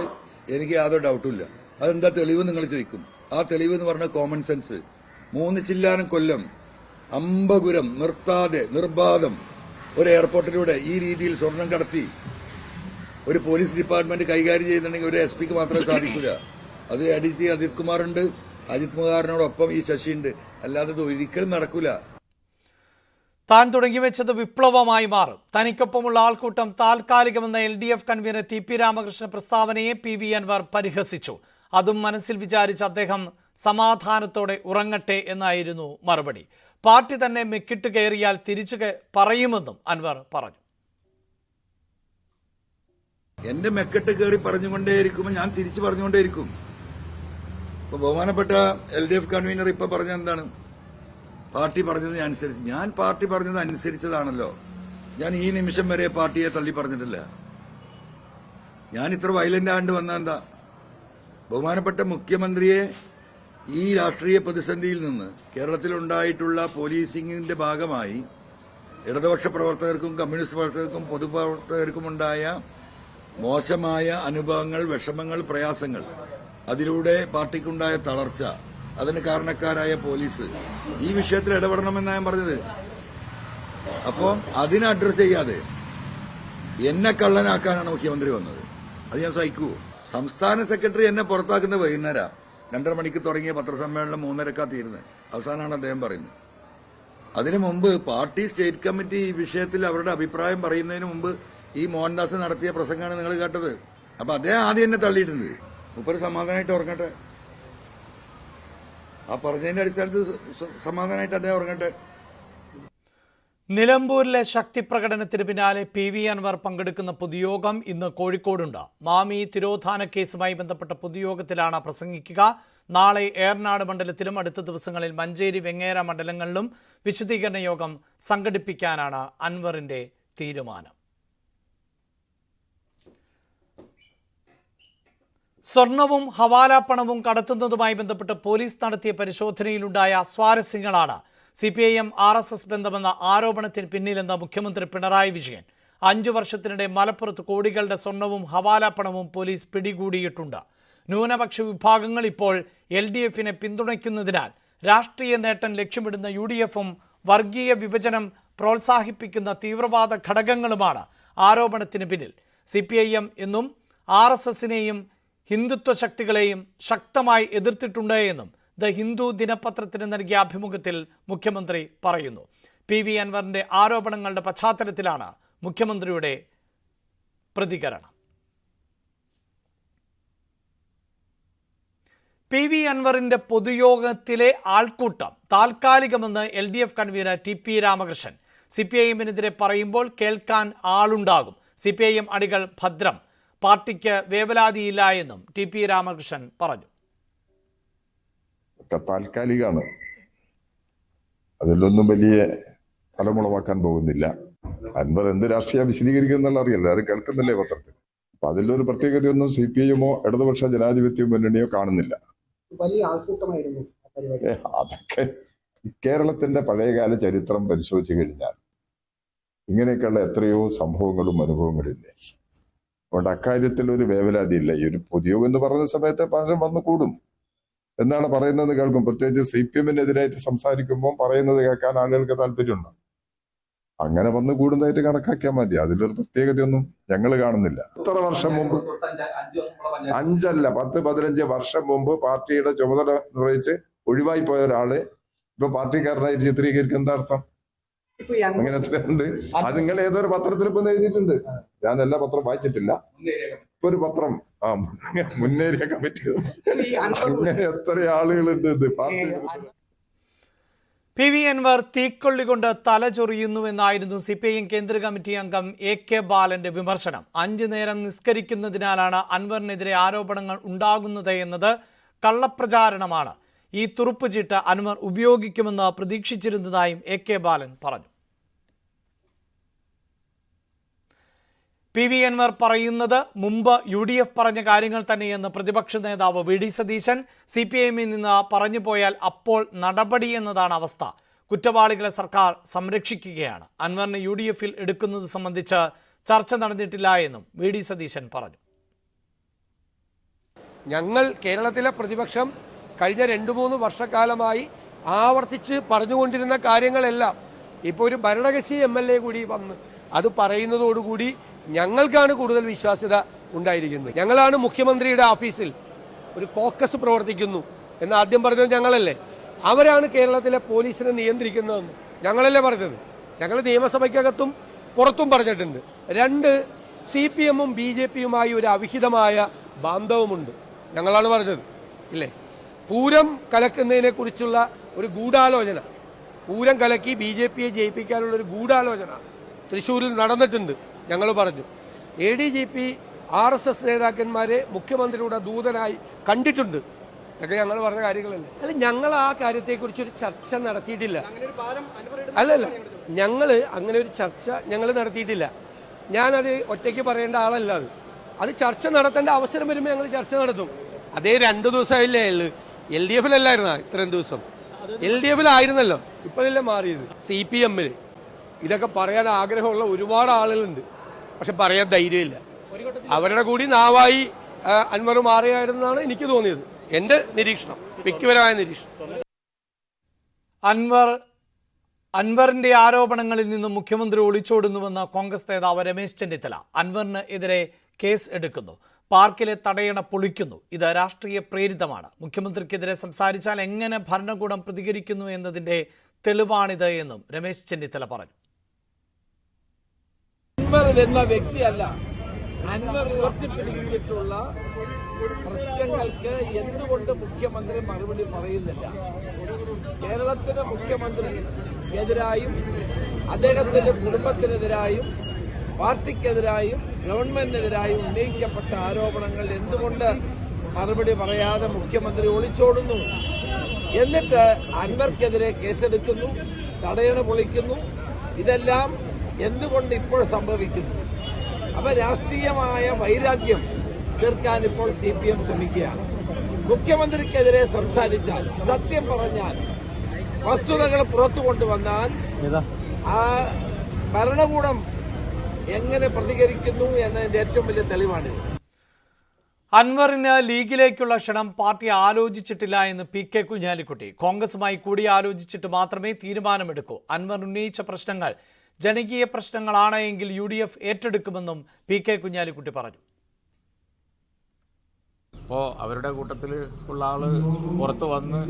എനിക്ക് യാതൊരു ഡൗട്ടുമില്ല. അതെന്താ തെളിവ് നിങ്ങൾ ചോദിക്കും. ആ തെളിവ് എന്ന് പറഞ്ഞാൽ കോമൺ സെൻസ്. 3 ചില്ലാനം കൊല്ലം അമ്പകുരം നിർത്താതെ നിർബാധം ഒരു എയർപോർട്ടിലൂടെ ഈ രീതിയിൽ സ്വർണം കടത്തി ഒരു പോലീസ് ഡിപ്പാർട്ട്മെന്റ് കൈകാര്യം ചെയ്യുന്നുണ്ടെങ്കിൽ ഒരു SP ക്ക് മാത്രമേ സാധിക്കില്ല. അത് ADG അജിത് കുമാറുണ്ട്, അജിത് കുമാറിനോടൊപ്പം ഈ ശശിയുണ്ട്. അല്ലാതെ ഇത് ഒരിക്കലും നടക്കൂല. താൻ തുടങ്ങിവെച്ചത് വിപ്ലവമായി മാറും. തനിക്കൊപ്പമുള്ള ആൾക്കൂട്ടം താൽക്കാലികമെന്ന LDF കൺവീനർ TP രാമകൃഷ്ണൻ പ്രസ്താവനയെ PV അൻവർ പരിഹസിച്ചു. അതും മനസ്സിൽ വിചാരിച്ച് അദ്ദേഹം സമാധാനത്തോടെ ഉറങ്ങട്ടെ എന്നായിരുന്നു മറുപടി. പാർട്ടി തന്നെ മെക്കിട്ട് കയറിയാൽ തിരിച്ചു പറയുമെന്നും അൻവർ പറഞ്ഞു. എന്റെ മെക്കെട്ട് കയറി പറഞ്ഞുകൊണ്ടേയിരിക്കുമ്പോൾ ഞാൻ തിരിച്ചു പറഞ്ഞുകൊണ്ടേയിരിക്കും. ഇപ്പൊ ബഹുമാനപ്പെട്ട LDF കൺവീനർ ഇപ്പൊ പറഞ്ഞ എന്താണ്? പാർട്ടി പറഞ്ഞത് അനുസരിച്ച്. ഞാൻ പാർട്ടി പറഞ്ഞത് അനുസരിച്ചതാണല്ലോ. ഞാൻ ഈ നിമിഷം വരെ പാർട്ടിയെ തള്ളി പറഞ്ഞിട്ടില്ല. ഞാൻ ഇത്ര വയലന്റ് ആണ്ട് വന്ന എന്താ? ബഹുമാനപ്പെട്ട മുഖ്യമന്ത്രിയെ ഈ രാഷ്ട്രീയ പ്രതിസന്ധിയിൽ നിന്ന് കേരളത്തിലുണ്ടായിട്ടുള്ള പോലീസിംഗിന്റെ ഭാഗമായി ഇടതുപക്ഷ പ്രവർത്തകർക്കും കമ്മ്യൂണിസ്റ്റ് പ്രവർത്തകർക്കും പൊതുപ്രവർത്തകർക്കും ഉണ്ടായ മോശമായ അനുഭവങ്ങൾ, വിഷമങ്ങൾ, പ്രയാസങ്ങൾ, അതിലൂടെ പാർട്ടിക്കുണ്ടായ തളർച്ച, അതിന് കാരണക്കാരായ പോലീസ്, ഈ വിഷയത്തിൽ ഇടപെടണമെന്നാണ് ഞാൻ പറഞ്ഞത്. അപ്പോൾ അതിനെ അഡ്രസ് ചെയ്യാതെ എന്നെ കള്ളനാക്കാനാണ് മുഖ്യമന്ത്രി വന്നത്. അത് ഞാൻ സഹിക്കൂ. സംസ്ഥാന സെക്രട്ടറി എന്നെ പുറത്താക്കുന്ന വൈകുന്നേരം 2:30 മണിക്ക് തുടങ്ങിയ പത്രസമ്മേളനം 3:30 തീരുന്നത്. അവസാനമാണ് അദ്ദേഹം പറയുന്നത്. അതിനു മുമ്പ് പാർട്ടി സ്റ്റേറ്റ് കമ്മിറ്റി ഈ വിഷയത്തിൽ അവരുടെ അഭിപ്രായം പറയുന്നതിന് മുമ്പ് ഈ മോഹൻദാസ് നടത്തിയ പ്രസംഗമാണ് നിങ്ങൾ കേട്ടത്. അപ്പൊ അദ്ദേഹം ആദ്യം എന്നെ തള്ളിയിട്ടുണ്ട്. മുപ്പര് സമാധാനമായിട്ട് ഉറങ്ങട്ടെ. ആ പറഞ്ഞതിന്റെ അടിസ്ഥാനത്തിൽ സമാധാനമായിട്ട് അദ്ദേഹം ഉറങ്ങട്ടെ. നിലമ്പൂരിലെ ശക്തി പ്രകടനത്തിന് പിന്നാലെ PV അൻവർ പങ്കെടുക്കുന്ന പൊതുയോഗം ഇന്ന് കോഴിക്കോടുണ്ട്. മാമി തിരോധാന കേസുമായി ബന്ധപ്പെട്ട പൊതുയോഗത്തിലാണ് പ്രസംഗിക്കുക. നാളെ ഏറനാട് മണ്ഡലത്തിലും അടുത്ത ദിവസങ്ങളിൽ മഞ്ചേരി, വെങ്ങേര മണ്ഡലങ്ങളിലും വിശദീകരണ യോഗം സംഘടിപ്പിക്കാനാണ് അൻവറിന്റെ തീരുമാനം. സ്വർണവും ഹവാലാപ്പണവും കടത്തുന്നതുമായി ബന്ധപ്പെട്ട് പോലീസ് നടത്തിയ പരിശോധനയിലുണ്ടായ സ്വാരസ്യങ്ങളാണ് CPIM RSS ബന്ധമെന്ന ആരോപണത്തിന് പിന്നിലെന്ന് മുഖ്യമന്ത്രി പിണറായി വിജയൻ. 5 വർഷത്തിനിടെ മലപ്പുറത്ത് കോടികളുടെ സ്വർണവും ഹവാലാപ്പണവും പോലീസ് പിടികൂടിയിട്ടുണ്ട്. ന്യൂനപക്ഷ വിഭാഗങ്ങൾ ഇപ്പോൾ LDFനെ പിന്തുണയ്ക്കുന്നതിനാൽ രാഷ്ട്രീയ നേട്ടം ലക്ഷ്യമിടുന്ന UDFും വർഗീയ വിഭജനം പ്രോത്സാഹിപ്പിക്കുന്ന തീവ്രവാദ ഘടകങ്ങളുമാണ് ആരോപണത്തിന് പിന്നിൽ. CPIM എന്നും RSSനെയും ഹിന്ദുത്വ ശക്തികളെയും ശക്തമായി എതിർത്തിട്ടുണ്ട് എന്നും ദ ഹിന്ദു ദിനപത്രത്തിന് നൽകിയ അഭിമുഖത്തിൽ മുഖ്യമന്ത്രി പറയുന്നു. PV അൻവറിന്റെ ആരോപണങ്ങളുടെ പശ്ചാത്തലത്തിലാണ് മുഖ്യമന്ത്രിയുടെ പ്രതികരണം. PV അൻവറിന്റെ പൊതുയോഗത്തിലെ ആൾക്കൂട്ടം താൽക്കാലികമെന്ന് LDF കൺവീനർ TP രാമകൃഷ്ണൻ. CPIMനെതിരെ പറയുമ്പോൾ കേൾക്കാൻ ആളുണ്ടാകും. CPIM അണികൾ ഭദ്രം, പാർട്ടിക്ക് വേവലാതിയില്ല എന്നും TP രാമകൃഷ്ണൻ പറഞ്ഞു. താൽക്കാലികമാണ്, അതിലൊന്നും വലിയ ഫലമുളവാക്കാൻ പോകുന്നില്ല. അൻവർ എന്ത് രാഷ്ട്രീയ വിശദീകരിക്കുന്നുള്ള അറിയില്ല, അത് കേൾക്കുന്നില്ലേ പത്രത്തിൽ. അപ്പൊ അതിലൊരു പ്രത്യേകതയൊന്നും CPIMോ ഇടതുപക്ഷ ജനാധിപത്യ മുന്നണിയോ കാണുന്നില്ല. അതൊക്കെ കേരളത്തിന്റെ പഴയകാല ചരിത്രം പരിശോധിച്ചു കഴിഞ്ഞാൽ ഇങ്ങനെയൊക്കെയുള്ള എത്രയോ സംഭവങ്ങളും അനുഭവങ്ങളും ഇല്ലേ. അതുകൊണ്ട് അക്കാര്യത്തിൽ ഒരു വേവലാതി ഇല്ല. ഈ ഒരു പൊതുയോഗം എന്ന് പറയുന്ന സമയത്ത് പലരും വന്നു കൂടും എന്നാണ് പറയുന്നത് കേൾക്കും. പ്രത്യേകിച്ച് CPIMനെതിരായിട്ട് സംസാരിക്കുമ്പോൾ പറയുന്നത് കേൾക്കാൻ ആളുകൾക്ക് താല്പര്യമുണ്ട്. അങ്ങനെ വന്നു കൂടുന്നതായിട്ട് കണക്കാക്കിയാൽ മതി. അതിലൊരു പ്രത്യേകതയൊന്നും ഞങ്ങൾ കാണുന്നില്ല. എത്ര വർഷം മുമ്പ്, 5 അല്ല 10-15 വർഷം മുമ്പ് പാർട്ടിയുടെ ചുമതല നിർവഹിച്ച് ഒഴിവായി പോയ ഒരാള് ഇപ്പൊ പാർട്ടിക്കാരനായിട്ട് ചിത്രീകരിക്കുന്ന എന്താ അർത്ഥം? അങ്ങനെ എത്രയുണ്ട്? അത് നിങ്ങൾ ഏതൊരു പത്രത്തിൽ ഇപ്പൊ എഴുതിയിട്ടുണ്ട്. ഞാൻ എല്ലാ പത്രം വായിച്ചിട്ടില്ല. ഇപ്പൊ ഒരു പത്രം മുന്നേറിയ കമ്മിറ്റി അങ്ങനെ എത്ര ആളുകളുണ്ട് ഇത് പാർട്ടി. പി വി അൻവർ തീക്കൊള്ളി കൊണ്ട് തലചൊറിയുന്നുവെന്നായിരുന്നു CPIM കേന്ദ്ര കമ്മിറ്റി അംഗം AK ബാലന്റെ വിമർശനം. 5 നേരം നിസ്കരിക്കുന്നതിനാലാണ് അൻവറിനെതിരെ ആരോപണങ്ങൾ ഉണ്ടാകുന്നത് എന്നത് കള്ളപ്രചാരണമാണ്. ഈ തുറുപ്പുചീട്ട് അൻവർ ഉപയോഗിക്കുമെന്ന് പ്രതീക്ഷിച്ചിരുന്നതായും AK ബാലൻ പറഞ്ഞു. പി വി അൻവർ പറയുന്നത് മുമ്പ് UDF പറഞ്ഞ കാര്യങ്ങൾ തന്നെയെന്ന് പ്രതിപക്ഷ നേതാവ് VD സതീശൻ. CPIMൽ നിന്ന് പറഞ്ഞു പോയാൽ അപ്പോൾ നടപടി എന്നതാണ് അവസ്ഥ. കുറ്റവാളികളെ സർക്കാർ സംരക്ഷിക്കുകയാണ്. അൻവറിനെ UDFൽ എടുക്കുന്നത് സംബന്ധിച്ച് ചർച്ച നടന്നിട്ടില്ല എന്നും VD സതീശൻ പറഞ്ഞു. ഞങ്ങൾ കേരളത്തിലെ പ്രതിപക്ഷം കഴിഞ്ഞ 2-3 വർഷക്കാലമായി ആവർത്തിച്ച് പറഞ്ഞുകൊണ്ടിരുന്ന കാര്യങ്ങളെല്ലാം ഇപ്പോൾ ഒരു ഭരണകക്ഷി MLA കൂടി വന്ന് അത് പറയുന്നതോടുകൂടി ഞങ്ങൾക്കാണ് കൂടുതൽ വിശ്വാസ്യത ഉണ്ടായിരിക്കുന്നത്. ഞങ്ങളാണ് മുഖ്യമന്ത്രിയുടെ ഓഫീസിൽ ഒരു കോക്കസ് പ്രവർത്തിക്കുന്നു എന്ന് ആദ്യം പറഞ്ഞത് ഞങ്ങളല്ലേ. അവരാണ് കേരളത്തിലെ പോലീസിനെ നിയന്ത്രിക്കുന്നതെന്ന് ഞങ്ങളല്ലേ പറഞ്ഞത്. ഞങ്ങൾ നിയമസഭയ്ക്കകത്തും പുറത്തും പറഞ്ഞിട്ടുണ്ട്. 2, CPMഉം BJPയുമായി ഒരു അവിഹിതമായ ബാന്ധവമുണ്ട്. ഞങ്ങളാണ് പറഞ്ഞത് ഇല്ലേ. പൂരം കലക്കുന്നതിനെ കുറിച്ചുള്ള ഒരു ഗൂഢാലോചന, പൂരം കലക്കി BJPയെ ജയിപ്പിക്കാനുള്ള ഒരു ഗൂഢാലോചന തൃശ്ശൂരിൽ നടന്നിട്ടുണ്ട്. ഞങ്ങൾ പറഞ്ഞു. ADGP RSS നേതാക്കന്മാരെ മുഖ്യമന്ത്രിയുടെ ദൂതനായി കണ്ടിട്ടുണ്ട്. ഇതൊക്കെ ഞങ്ങൾ പറഞ്ഞ കാര്യങ്ങളല്ലേ. അല്ല, ഞങ്ങൾ ആ കാര്യത്തെക്കുറിച്ച് ഒരു ചർച്ച നടത്തിയിട്ടില്ല. അല്ലല്ല, ഞങ്ങൾ അങ്ങനെ ഒരു ചർച്ച ഞങ്ങൾ നടത്തിയിട്ടില്ല. ഞാനത് ഒറ്റയ്ക്ക് പറയേണ്ട ആളല്ല. അത് ചർച്ച നടത്തേണ്ട അവസരം വരുമ്പോൾ ഞങ്ങൾ ചർച്ച നടത്തും. അതേ 2 ദിവസമായില്ലേ ഉള്ളു. LDFലല്ലായിരുന്ന ഇത്രയും ദിവസം? LDFലായിരുന്നല്ലോ, ഇപ്പോഴല്ലേ മാറിയത്. CPMൽ ഇതൊക്കെ പറയാൻ ആഗ്രഹമുള്ള ഒരുപാട് ആളുകളുണ്ട്, പക്ഷെ പറയാൻ ധൈര്യമില്ല. അവരുടെ കൂടി നാവായി അൻവർ മാറിയായിരുന്നാണ് എനിക്ക് തോന്നിയത്. എന്റെ നിരീക്ഷണം, വ്യക്തിപരമായ നിരീക്ഷണം. അൻവറിന്റെ ആരോപണങ്ങളിൽ നിന്നും മുഖ്യമന്ത്രി ഒളിച്ചോടുന്നുവെന്ന് കോൺഗ്രസ് നേതാവ് രമേശ് ചെന്നിത്തല. അൻവറിന് എതിരെ കേസ് എടുക്കുന്നു, പാർക്കിലെ തടയണ പൊളിക്കുന്നു. ഇത് രാഷ്ട്രീയ പ്രേരിതമാണ്. മുഖ്യമന്ത്രിക്കെതിരെ സംസാരിച്ചാൽ എങ്ങനെ ഭരണകൂടം പ്രതികരിക്കുന്നു എന്നതിന്റെ തെളിവാണിത് എന്നും രമേശ് ചെന്നിത്തല പറഞ്ഞു. അൻവർ എന്ന വ്യക്തിയല്ല, അൻവർ ഉയർത്തിപ്പിടിച്ചിട്ടുള്ള പ്രശ്നങ്ങൾക്ക് എന്തുകൊണ്ട് മുഖ്യമന്ത്രി മറുപടി പറയുന്നില്ല? കേരളത്തിലെ മുഖ്യമന്ത്രിക്കെതിരായും അദ്ദേഹത്തിന്റെ കുടുംബത്തിനെതിരായും പാർട്ടിക്കെതിരായും ഗവൺമെന്റിനെതിരായും ഉന്നയിക്കപ്പെട്ട ആരോപണങ്ങൾ എന്തുകൊണ്ട് മറുപടി പറയാതെ മുഖ്യമന്ത്രി ഒളിച്ചോടുന്നു? എന്നിട്ട് അൻവർക്കെതിരെ കേസെടുക്കുന്നു, തടയണ പൊളിക്കുന്നു. ഇതെല്ലാം എന്തുകൊണ്ട് ഇപ്പോൾ സംഭവിക്കുന്നു? അപ്പൊ രാഷ്ട്രീയമായ വൈരാഗ്യം തീർക്കാൻ ഇപ്പോൾ CPM ശ്രമിക്കുകയാണ്. മുഖ്യമന്ത്രിക്കെതിരെ സംസാരിച്ചാൽ, സത്യം പറഞ്ഞാൽ, വസ്തുതകൾ പുറത്തു കൊണ്ടുവന്നാൽ ആ ഭരണകൂടം എങ്ങനെ പ്രതികരിക്കുന്നു എന്നതിന്റെ ഏറ്റവും വലിയ തെളിവാണിത്. അൻവറിന് ലീഗിലേക്കുള്ള ക്ഷണം പാർട്ടി ആലോചിച്ചിട്ടില്ല എന്ന് PK കുഞ്ഞാലിക്കുട്ടി. കോൺഗ്രസുമായി കൂടിയാലോചിച്ചിട്ട് മാത്രമേ തീരുമാനമെടുക്കൂ. അൻവർ ഉന്നയിച്ച പ്രശ്നങ്ങൾ ജനകീയ പ്രശ്നങ്ങളാണ് എങ്കിൽ UDF ഏറ്റെടുക്കുമെന്നും PK കുഞ്ഞാലിക്കുട്ടി പറഞ്ഞു. ഇപ്പോൾ അവരുടെ കൂട്ടത്തിൽ ഉള്ള ആള് പുറത്ത് വന്ന്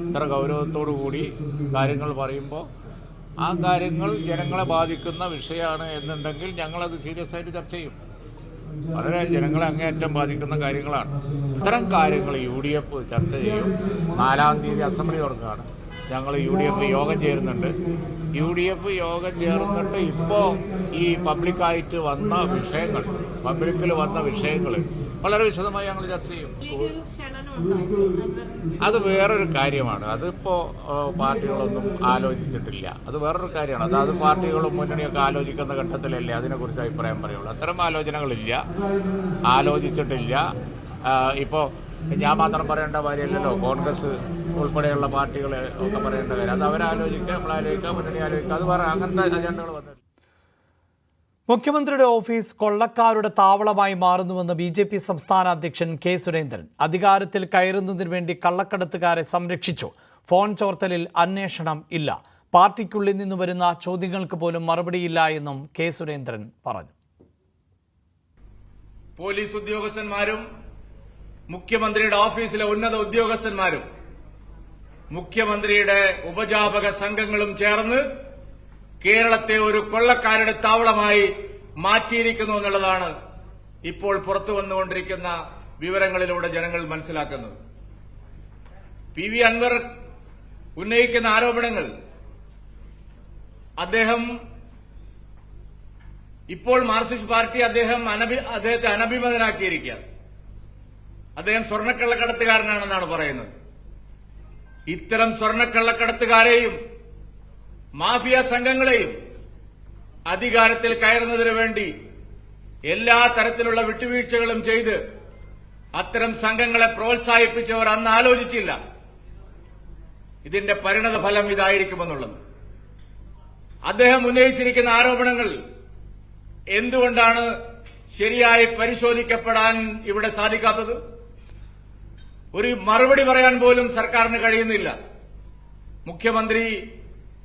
ഇത്ര ഗൗരവത്തോടു കൂടി കാര്യങ്ങൾ പറയുമ്പോൾ ആ കാര്യങ്ങൾ ജനങ്ങളെ ബാധിക്കുന്ന വിഷയമാണ് എന്നുണ്ടെങ്കിൽ ഞങ്ങളത് സീരിയസ് ആയിട്ട് ചർച്ച ചെയ്യും. വളരെ ജനങ്ങളെ അങ്ങേയറ്റം ബാധിക്കുന്ന കാര്യങ്ങളാണ്. ഇത്തരം കാര്യങ്ങൾ UDF ചർച്ച ചെയ്യും. 4-ാം തീയതി അസംബ്ലി തുറക്കുകയാണ്. ഞങ്ങൾ UDF യോഗം ചേരുന്നുണ്ട്. UDF യോഗം ചേർന്നിട്ട് ഇപ്പോൾ ഈ പബ്ലിക്കായിട്ട് വന്ന വിഷയങ്ങൾ, പബ്ലിക്കിൽ വന്ന വിഷയങ്ങൾ വളരെ വിശദമായി ഞങ്ങൾ ചർച്ച ചെയ്യും. അത് വേറൊരു കാര്യമാണ്. അതിപ്പോൾ പാർട്ടികളൊന്നും ആലോചിച്ചിട്ടില്ല. അത് വേറൊരു കാര്യമാണ്. അത് പാർട്ടികളും മുന്നണിയൊക്കെ ആലോചിക്കുന്ന ഘട്ടത്തിലല്ലേ അതിനെക്കുറിച്ച് അഭിപ്രായം പറയുള്ളൂ. അത്തരം ആലോചനകളില്ല, ആലോചിച്ചിട്ടില്ല. ഇപ്പോൾ ഞാൻ മാത്രം പറയേണ്ട കാര്യമല്ലല്ലോ, കോൺഗ്രസ് ഉൾപ്പെടെയുള്ള പാർട്ടികൾ ഒക്കെ പറയേണ്ട കാര്യം. അത് അവരാലോചിക്കുക, നമ്മളാലോചിക്കുക, മുന്നണി ആലോചിക്കുക. അത് വേറെ അങ്ങനത്തെ അജണ്ടകൾ വന്നിട്ടില്ല. മുഖ്യമന്ത്രിയുടെ ഓഫീസ് കൊള്ളക്കാരുടെ താവളമായി മാറുന്നുവെന്ന് BJP സംസ്ഥാന അധ്യക്ഷൻ K സുരേന്ദ്രൻ. അധികാരത്തിൽ കയറുന്നതിന് വേണ്ടി കള്ളക്കടത്തുകാരെ സംരക്ഷിച്ചു. ഫോൺ ചോർത്തലിൽ അന്വേഷണം ഇല്ല. പാർട്ടിക്കുള്ളിൽ നിന്ന് വരുന്ന ചോദ്യങ്ങൾക്ക് പോലും മറുപടിയില്ല എന്നും K സുരേന്ദ്രൻ പറഞ്ഞു. പോലീസ് ഉദ്യോഗസ്ഥന്മാരും മുഖ്യമന്ത്രിയുടെ ഓഫീസിലെ ഉന്നത ഉദ്യോഗസ്ഥന്മാരും മുഖ്യമന്ത്രിയുടെ ഉപജാപക സംഘങ്ങളും ചേർന്ന് കേരളത്തെ ഒരു കൊള്ളക്കാരുടെ താവളമായി മാറ്റിയിരിക്കുന്നു എന്നുള്ളതാണ് ഇപ്പോൾ പുറത്തു വന്നുകൊണ്ടിരിക്കുന്ന വിവരങ്ങളിലൂടെ ജനങ്ങൾ മനസ്സിലാക്കുന്നത്. പി.വി. അൻവർ ഉന്നയിക്കുന്ന ആരോപണങ്ങൾ അദ്ദേഹം ഇപ്പോൾ മാർക്സിസ്റ്റ് പാർട്ടി അദ്ദേഹത്തെ അനഭിമതനാക്കിയിരിക്കുകയാണ്. അദ്ദേഹം സ്വർണ്ണക്കള്ളക്കടത്തുകാരനാണെന്നാണ് പറയുന്നത്. ഇത്തരം സ്വർണ്ണക്കള്ളക്കടത്തുകാരെയും മാഫിയ സംഘങ്ങളെയും അധികാരത്തിൽ കയറുന്നതിനു വേണ്ടി എല്ലാ തരത്തിലുള്ള വിട്ടുവീഴ്ചകളും ചെയ്ത് അത്തരം സംഘങ്ങളെ പ്രോത്സാഹിപ്പിച്ചവർ അന്ന് ആലോചിച്ചില്ല ഇതിന്റെ പരിണത ഫലം ഇതായിരിക്കുമെന്നുള്ളത്. അദ്ദേഹം ഉന്നയിച്ചിരിക്കുന്ന ആരോപണങ്ങൾ എന്തുകൊണ്ടാണ് ശരിയായി പരിശോധിക്കപ്പെടാൻ ഇവിടെ സാധിക്കാത്തത്? ഒരു മറുപടി പറയാൻ പോലും സർക്കാരിന് കഴിയുന്നില്ല. മുഖ്യമന്ത്രി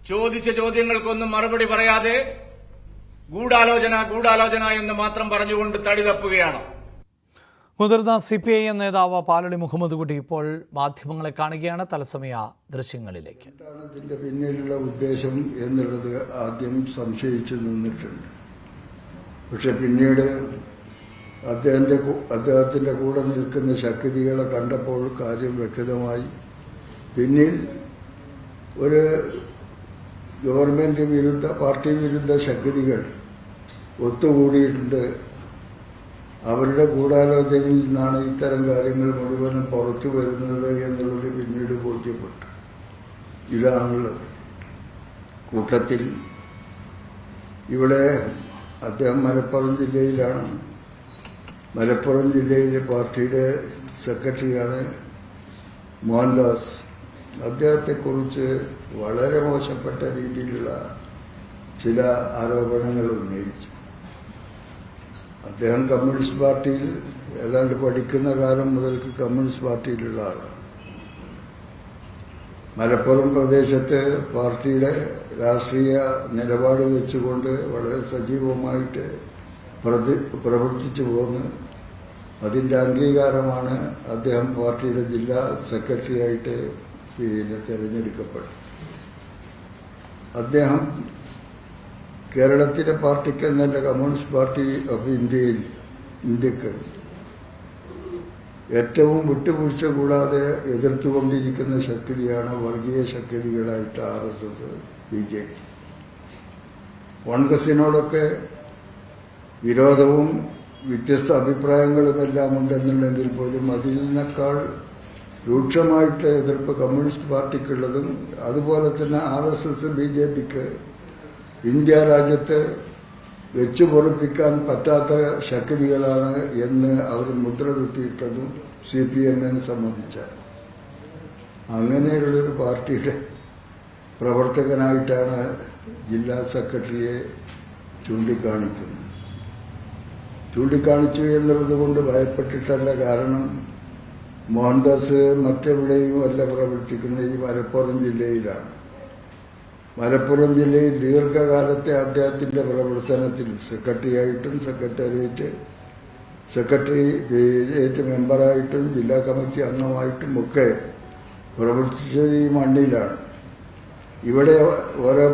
ചോദിച്ച ചോദ്യങ്ങൾക്കൊന്നും മറുപടി പറയാതെ ഗൂഢാലോചന എന്ന് മാത്രം പറഞ്ഞുകൊണ്ട് തടി തപ്പുകയാണ്. മുതിർന്ന CPIM നേതാവ് പാലളി മുഹമ്മദ് കുട്ടി ഇപ്പോൾ മാധ്യമങ്ങളെ കാണുകയാണ്. തത്സമയ ദൃശ്യങ്ങളിലേക്ക്. എന്താണ് ഇതിന്റെ പിന്നിലുള്ള ഉദ്ദേശം എന്നുള്ളത് ആദ്യം സംശയിച്ചു നിന്നിട്ടുണ്ട്. പക്ഷെ പിന്നീട് അദ്ദേഹത്തിന്റെ കൂടെ നിൽക്കുന്ന ശക്തികളെ കണ്ടപ്പോൾ കാര്യം വ്യക്തമായി. പിന്നിൽ ഒരു ഗവൺമെന്റ് വിരുദ്ധ പാർട്ടി വിരുദ്ധ ശക്തികൾ ഒത്തുകൂടിയിട്ടുണ്ട്. അവരുടെ ഗൂഢാലോചനയിൽ നിന്നാണ് ഇത്തരം കാര്യങ്ങൾ മുഴുവനും പുറത്തു വരുന്നത് എന്നുള്ളത് പിന്നീട് ബോധ്യപ്പെട്ടു. ഇതാണുള്ളത്. കൂട്ടത്തിൽ ഇവിടെ അദ്ദേഹം മലപ്പുറം ജില്ലയിലാണ്. മലപ്പുറം ജില്ലയിലെ പാർട്ടിയുടെ സെക്രട്ടറിയാണ് മോഹൻദാസ്. അദ്ദേഹത്തെക്കുറിച്ച് വളരെ മോശപ്പെട്ട രീതിയിലുള്ള ചില ആരോപണങ്ങൾ ഉന്നയിച്ചു. അദ്ദേഹം കമ്മ്യൂണിസ്റ്റ് പാർട്ടിയിൽ ഏതാണ്ട് പഠിക്കുന്ന കാലം മുതൽക്ക് കമ്മ്യൂണിസ്റ്റ് പാർട്ടിയിലുള്ള ആളാണ്. മലപ്പുറം പ്രദേശത്ത് പാർട്ടിയുടെ രാഷ്ട്രീയ നിലപാട് വെച്ചുകൊണ്ട് വളരെ സജീവമായിട്ട് പ്രവർത്തിച്ചു പോന്ന് അതിന്റെ അംഗീകാരമാണ് അദ്ദേഹം പാർട്ടിയുടെ ജില്ലാ സെക്രട്ടറിയായിട്ട് തെരഞ്ഞെടുക്കപ്പെട്ടത്. അദ്ദേഹം കേരളത്തിലെ പാർട്ടിക്ക് എന്നല്ല കമ്മ്യൂണിസ്റ്റ് പാർട്ടി ഓഫ് ഇന്ത്യക്ക് ഏറ്റവും വിട്ടുവീഴ്ച കൂടാതെ എതിർത്തുകൊണ്ടിരിക്കുന്ന ശക്തിയാണ് വർഗീയ ശക്തികളായിട്ട് RSS, BJP. കോൺഗ്രസിനോടൊക്കെ വിരോധവും വ്യത്യസ്ത അഭിപ്രായങ്ങളുമെല്ലാം ഉണ്ടെന്നുണ്ടെങ്കിൽ പോലും അതിൽ നിന്നേക്കാൾ രൂക്ഷമായിട്ട് എതിർപ്പ് കമ്മ്യൂണിസ്റ്റ് പാർട്ടിക്കുള്ളതും അതുപോലെ തന്നെ RSS, BJPക്ക് ഇന്ത്യ രാജ്യത്ത് വെച്ചു പൊറിപ്പിക്കാൻ പറ്റാത്ത ശക്തികളാണ് എന്ന് അവർ മുദ്ര കുത്തിയിട്ടതും CPM-നെ സംബന്ധിച്ച. അങ്ങനെയുള്ളൊരു പാർട്ടിയുടെ പ്രവർത്തകനായിട്ടാണ് ജില്ലാ സെക്രട്ടറിയെ ചൂണ്ടിക്കാണിച്ചു എന്നുള്ളത് കൊണ്ട് ഭയപ്പെട്ടിട്ടല്ല. കാരണം മോഹൻദാസ് മറ്റെവിടെയും അല്ല പ്രവർത്തിക്കുന്ന ഈ മലപ്പുറം ജില്ലയിലാണ്. മലപ്പുറം ജില്ലയിൽ ദീർഘകാലത്തെ അദ്ദേഹത്തിന്റെ പ്രവർത്തനത്തിൽ സെക്രട്ടറിയായിട്ടും സെക്രട്ടേറിയറ്റ് മെമ്പറായിട്ടും ജില്ലാ കമ്മിറ്റി അംഗമായിട്ടും ഒക്കെ പ്രവർത്തിച്ചത് ഈ മണ്ണിലാണ്. ഇവിടെ ഓരോ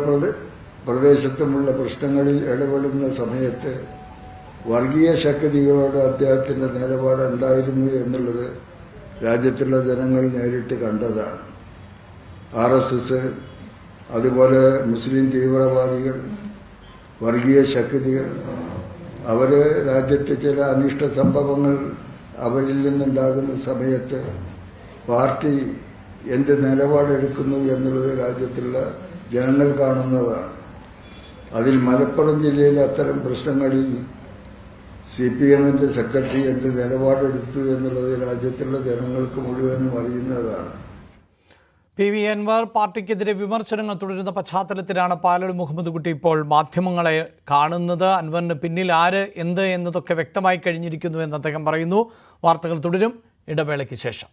പ്രദേശത്തുമുള്ള പ്രശ്നങ്ങളിൽ ഇടപെടുന്ന സമയത്ത് വർഗീയ ശക്തികളോട് അദ്ദേഹത്തിന്റെ നിലപാട് എന്തായിരുന്നു എന്നുള്ളത് രാജ്യത്തുള്ള ജനങ്ങൾ നേരിട്ട് കണ്ടതാണ്. RSS, അതുപോലെ മുസ്ലിം തീവ്രവാദികൾ, വർഗീയ ശക്തികൾ, അവര് രാജ്യത്തെ ചില അനിഷ്ട സംഭവങ്ങൾ അവരിൽ നിന്നുണ്ടാകുന്ന സമയത്ത് പാർട്ടി എന്ത് നിലപാടെടുക്കുന്നു എന്നുള്ളത് രാജ്യത്തുള്ള ജനങ്ങൾ കാണുന്നതാണ്. അതിൽ മലപ്പുറം ജില്ലയിലെ അത്തരം പ്രശ്നങ്ങളിൽ CPM-ന്റെ സെക്രട്ടറി എന്ത് നിലപാടെടുത്തു എന്നുള്ളത് രാജ്യത്തുള്ള ജനങ്ങൾക്ക് മുഴുവനും അറിയുന്നതാണ്. PV അൻവർ പാർട്ടിക്കെതിരെ വിമർശനങ്ങൾ തുടരുന്ന പശ്ചാത്തലത്തിലാണ് പാലളി മുഹമ്മദ് കുട്ടി ഇപ്പോൾ മാധ്യമങ്ങളെ കാണുന്നത്. അൻവറിന് പിന്നിൽ ആര് എന്ത് എന്നതൊക്കെ വ്യക്തമായി കഴിഞ്ഞിരിക്കുന്നു എന്ന് അദ്ദേഹം പറയുന്നു. വാർത്തകൾ തുടരും ഇടവേളയ്ക്ക് ശേഷം.